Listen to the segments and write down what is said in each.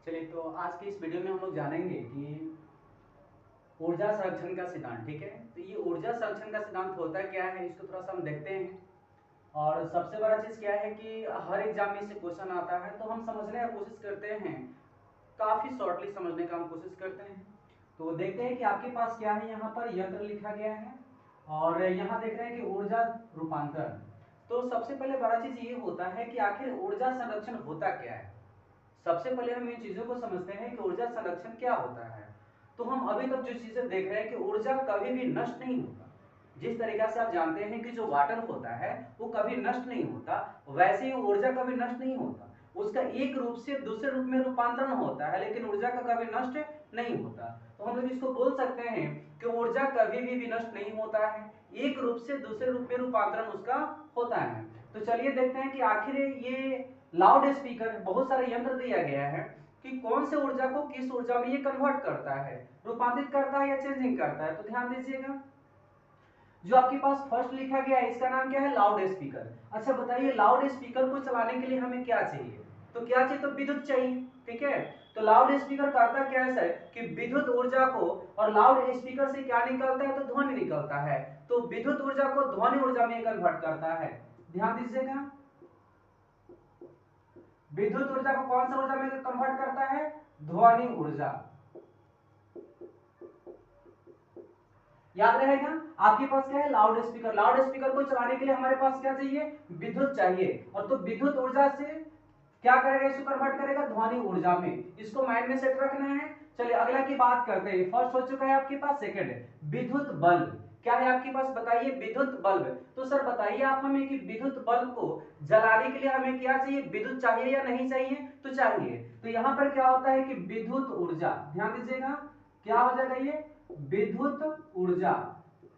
चलिए, तो आज की इस वीडियो में हम लोग जानेंगे कि ऊर्जा संरक्षण का सिद्धांत। ठीक है, तो ये ऊर्जा संरक्षण का सिद्धांत होता क्या है, इसको थोड़ा सा हम देखते हैं। और सबसे बड़ा चीज क्या है कि हर एग्जाम में से क्वेश्चन आता है, तो हम समझने का कोशिश करते हैं, काफी शॉर्टली समझने का हम कोशिश करते हैं। तो देखते हैं कि आपके पास क्या है, यहाँ पर यंत्र लिखा गया है और यहाँ देख रहे हैं कि ऊर्जा रूपांतरण। तो सबसे पहले बड़ा चीज ये होता है कि आखिर ऊर्जा संरक्षण होता क्या है। सबसे पहले हम इन चीजों को समझते हैं कि ऊर्जा संरक्षण क्या होता है। तो हम अभी तक जो चीजें देख रहे हैं कि ऊर्जा कभी भी नष्ट नहीं होता। जिस तरीका से आप जानते हैं कि जो वाटर होता है वो कभी नष्ट नहीं होता, वैसे ही ऊर्जा कभी नष्ट नहीं होता। उसका एक रूप से दूसरे रूप में रूपांतरण होता है, लेकिन ऊर्जा का कभी नष्ट नहीं होता। तो हम लोग इसको बोल सकते हैं कि ऊर्जा कभी भी विनष्ट नहीं होता है, एक रूप से दूसरे रूप में रूपांतरण उसका होता है। तो चलिए देखते हैं कि आखिर ये लाउड स्पीकर, बहुत सारे यंत्र दिया गया है कि कौन से ऊर्जा को किस ऊर्जा में ये कन्वर्ट करता है, रूपांतरित करता है या चेंजिंग करता है। तो ध्यान दीजिएगा, जो आपके पास फर्स्ट लिखा गया है इसका नाम क्या है, लाउड स्पीकर। अच्छा बताइए, लाउड स्पीकर को चलाने के लिए हमें क्या चाहिए, तो क्या चाहिए, तो विद्युत चाहिए। ठीक है, तो लाउड स्पीकर करता क्या है सर कि विद्युत ऊर्जा को, और लाउड स्पीकर से क्या निकलता है, तो ध्वनि निकलता है, तो विद्युत ऊर्जा को ध्वनि ऊर्जा में कन्वर्ट करता है। ध्यान दीजिएगा, विद्युत ऊर्जा को कौन सा ऊर्जा में कन्वर्ट करता है, ध्वनि ऊर्जा। याद रहेगा, आपके पास क्या है, लाउड स्पीकर। लाउड स्पीकर को चलाने के लिए हमारे पास क्या चाहिए, विद्युत चाहिए, और तो विद्युत ऊर्जा से क्या करेगा, इसको कन्वर्ट करेगा ध्वनि ऊर्जा में। इसको माइंड में सेट रखना है। चलिए अगला की बात करते हैं। फर्स्ट हो चुका है आपके पास, सेकंड विद्युत बल्ब। क्या है आपके पास, बताइए, विद्युत बल्ब। तो सर बताइए आप हमें कि विद्युत बल्ब को जलाने के लिए हमें क्या चाहिए, विद्युत चाहिए या नहीं चाहिए, तो चाहिए। तो यहां पर क्या होता है कि विद्युत ऊर्जा, ध्यान दीजिएगा, क्या हो जाएगा ये, विद्युत ऊर्जा।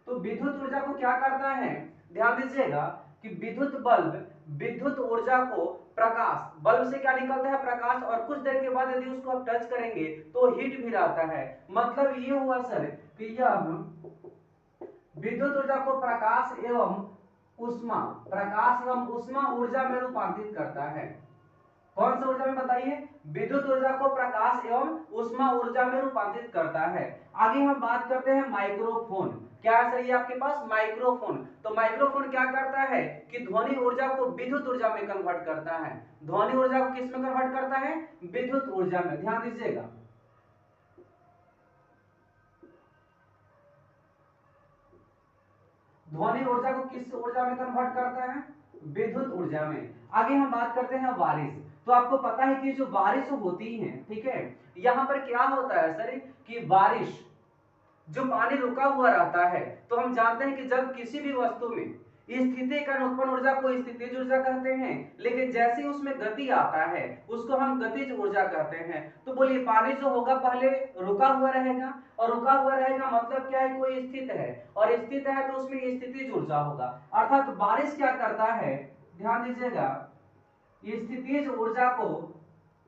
तो विद्युत ऊर्जा को क्या करता है, ध्यान दीजिएगा कि विद्युत बल्ब विद्युत ऊर्जा को, प्रकाश, बल्ब से क्या निकलता है, प्रकाश, और कुछ देर के बाद यदि उसको आप टच करेंगे तो हीट भी रहता है। मतलब ये हुआ सर कि यह विद्युत ऊर्जा को प्रकाश एवं उष्मा, प्रकाश एवं उष्मा ऊर्जा में रूपांतरित करता है। कौन सा ऊर्जा में, बताइए, विद्युत ऊर्जा को प्रकाश एवं उष्मा ऊर्जा में रूपांतरित करता है। आगे हम बात करते हैं माइक्रोफोन। क्या है सर ये आपके पास, माइक्रोफोन। तो माइक्रोफोन क्या करता है कि ध्वनि ऊर्जा को विद्युत ऊर्जा में कन्वर्ट करता है। ध्वनि ऊर्जा को किस में कन्वर्ट करता है, विद्युत ऊर्जा में। ध्यान दीजिएगा, ध्वनि ऊर्जा को किस ऊर्जा में कन्वर्ट करता है, विद्युत ऊर्जा में। आगे हम बात करते हैं बारिश। तो आपको पता है कि जो बारिश होती है, ठीक है, यहां पर क्या होता है सर कि बारिश, जो पानी रुका हुआ रहता है, तो हम जानते हैं कि जब किसी भी वस्तु में स्थिति कारण उत्पन्न ऊर्जा को स्थितिज ऊर्जा कहते हैं, लेकिन जैसे ही उसमें गति आता है उसको हम गतिज ऊर्जा कहते हैं। तो बोलिए, पानी जो होगा पहले रुका हुआ रहेगा, और रुका हुआ रहेगा मतलब क्या है, कोई स्थित है, और स्थित है तो उसमें स्थितिज ऊर्जा होगा। अर्थात बारिश क्या करता है, ध्यान दीजिएगा, स्थितिज ऊर्जा को,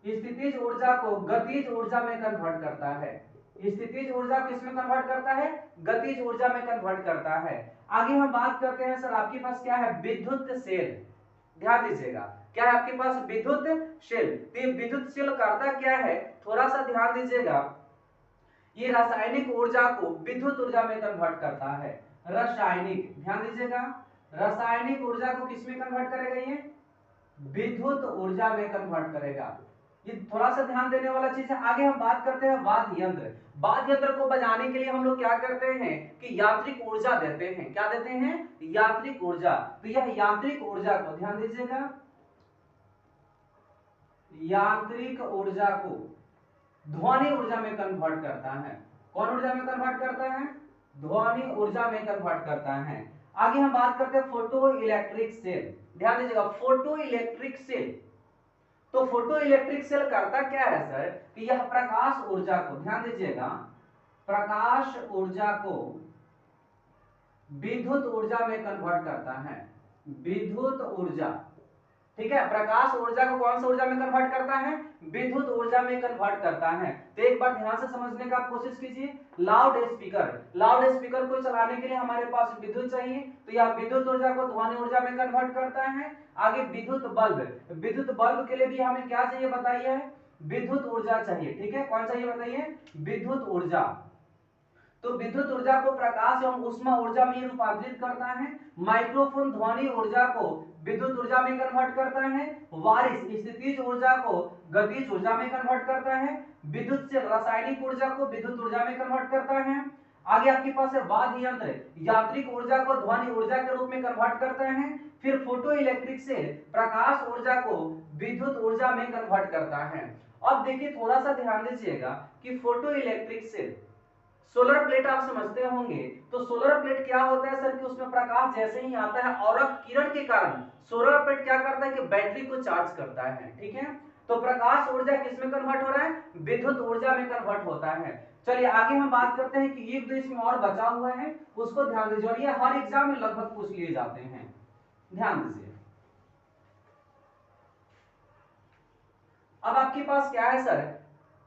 स्थितिज ऊर्जा को गतिज ऊर्जा में कन्वर्ट करता है। स्थितिज ऊर्जा किस में कन्वर्ट करता है, गतिज ऊर्जा में कन्वर्ट करता है। आगे हम बात करते हैं सर, आपके पास क्या है, विद्युत सेल। ध्यान दीजिएगा, क्या है आपके पास, विद्युत सेल। तो ये विद्युत सेल करता क्या है, थोड़ा सा ध्यान दीजिएगा, ये रासायनिक ऊर्जा को विद्युत ऊर्जा में कन्वर्ट करता है। रासायनिक, ध्यान दीजिएगा, रासायनिक ऊर्जा को किस में कन्वर्ट करेगा, ये विद्युत ऊर्जा में कन्वर्ट करेगा। ये थोड़ा सा ध्यान देने वाला चीज है। आगे हम बात करते हैं वाद्य यंत्र। वाद्य यंत्र को बजाने के लिए हम लोग क्या करते हैं कि यांत्रिक ऊर्जा देते हैं। क्या देते हैं, यांत्रिक ऊर्जा। तो यह यांत्रिक ऊर्जा को, ध्यान दीजिएगा, यांत्रिक ऊर्जा को ध्वनि ऊर्जा में कन्वर्ट करता है। कौन ऊर्जा में कन्वर्ट करता है, ध्वनि ऊर्जा में कन्वर्ट करता है। आगे हम बात करते हैं फोटो इलेक्ट्रिक सेल। ध्यान दीजिएगा, फोटो इलेक्ट्रिक सेल। तो फोटो इलेक्ट्रिक सेल करता क्या है सर कि यह प्रकाश ऊर्जा को, ध्यान दीजिएगा, प्रकाश ऊर्जा को विद्युत ऊर्जा में कन्वर्ट करता है। विद्युत ऊर्जा, ठीक है, प्रकाश ऊर्जा को कौन सा ऊर्जा में कन्वर्ट करता है, विद्युत ऊर्जा में कन्वर्ट करता है। तो एक बार ध्यान से समझने का कोशिश कीजिए। लाउड स्पीकर, लाउड स्पीकर को चलाने के लिए हमारे पास विद्युत चाहिए, तो यह विद्युत ऊर्जा को ध्वनि ऊर्जा में कन्वर्ट करता है। आगे विद्युत बल्ब, विद्युत बल्ब के लिए भी हमें क्या चाहिए, बताइए, विद्युत ऊर्जा चाहिए, ठीक है। कौन चाहिए बताइए? विद्युत ऊर्जा। तो विद्युत ऊर्जा को प्रकाश एवं ऊष्मा ऊर्जा में रूपांतरित करता है। माइक्रोफोन ध्वनि ऊर्जा को विद्युत ऊर्जा में कन्वर्ट करता है। वारिस स्थितिज ऊर्जा को गतिज ऊर्जा में कन्वर्ट करता है। विद्युत से रासायनिक ऊर्जा को विद्युत ऊर्जा में कन्वर्ट करता है। आगे आपके पास है वाद्य यंत्र यांत्रिक ऊर्जा को ध्वनि ऊर्जा के रूप में कन्वर्ट करता है। फिर फोटो इलेक्ट्रिक सेल प्रकाश ऊर्जा को विद्युत ऊर्जा में कन्वर्ट करता है। अब देखिए थोड़ा सा ध्यान दीजिएगा कि photo electric cell, solar plate आप समझते होंगे। तो सोलर प्लेट क्या होता है सर कि उसमें प्रकाश जैसे ही आता है और किरण के कारण सोलर प्लेट क्या करता है कि बैटरी को चार्ज करता है, ठीक है। तो प्रकाश ऊर्जा किस में कन्वर्ट हो रहा है? विद्युत ऊर्जा में कन्वर्ट होता है। चलिए आगे हम बात करते हैं कि एक दो इसमें और बचा हुआ है, उसको ध्यान दीजिए और ये हर एग्जाम में लगभग पूछ लिए जाते हैं, ध्यान दीजिए। अब आपके पास क्या है सर?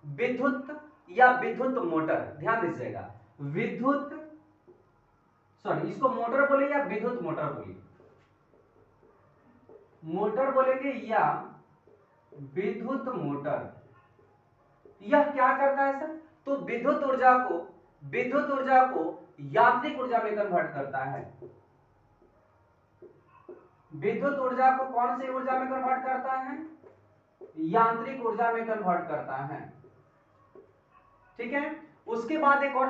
विद्युत या विद्युत मोटर, ध्यान दीजिएगा। विद्युत, सॉरी इसको मोटर बोले या विद्युत मोटर बोले? मोटर बोलेंगे या विद्युत मोटर। यह क्या करता है सर? तो विद्युत ऊर्जा को यांत्रिक ऊर्जा में कन्वर्ट करता है। विद्युत ऊर्जा को कौन सी ऊर्जा में कन्वर्ट करता है? यांत्रिक ऊर्जा में कन्वर्ट करता है, ठीक है। उसके बाद एक और